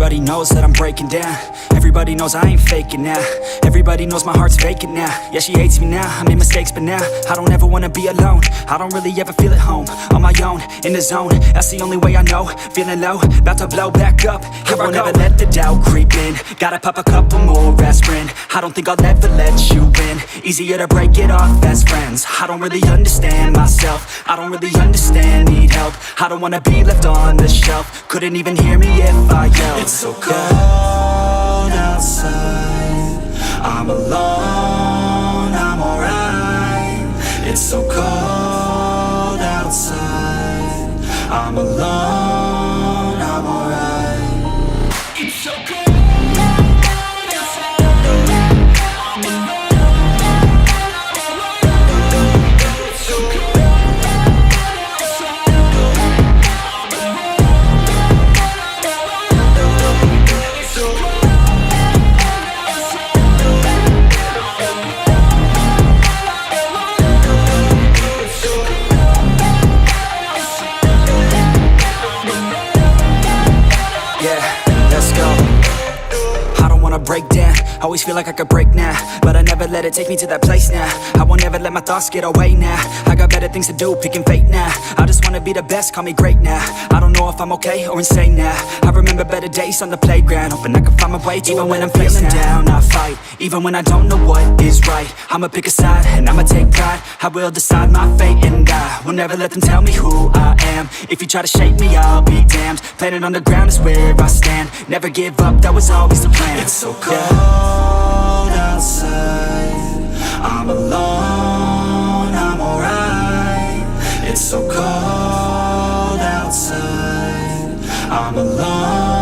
Everybody knows that I'm breaking down. Everybody knows I ain't faking now. Everybody knows my heart's vacant now. Yeah, she hates me now, I made mistakes but now I don't ever wanna be alone. I don't really ever feel at home. On my own, in the zone, that's the only way I know. Feeling low, about to blow back up. I won't ever let the doubt creep in. Gotta pop a couple more aspirin. I don't think I'll ever let you in. Easier to break it off as friends. I don't really understand myself. I don't really understand, need help. I don't wanna be left on the shelf. Couldn't even hear me if I yelled. It's so cold outside, I'm alone, I'm alright. It's so cold outside, I'm alone, I'm alright. It's so cold. Break down, always feel like I could break now, but I never let it take me to that place now. I won't ever let my thoughts get away now. I got better things to do, picking fate now. I just wanna be the best, call me great now. I don't know if I'm okay or insane now. I remember better days on the playground, hoping I can find my way. Even when I'm feeling down, I fight. Even when I don't know what is right, I'ma pick a side and I'ma take pride. I will decide my fate and I will never let them tell me who I am. If you try to shape me, I'll be damned. Planet on the ground is where I stand. Never give up, that was always the plan. It's so cold outside, I'm alone, I'm alright. It's so cold outside, I'm alone.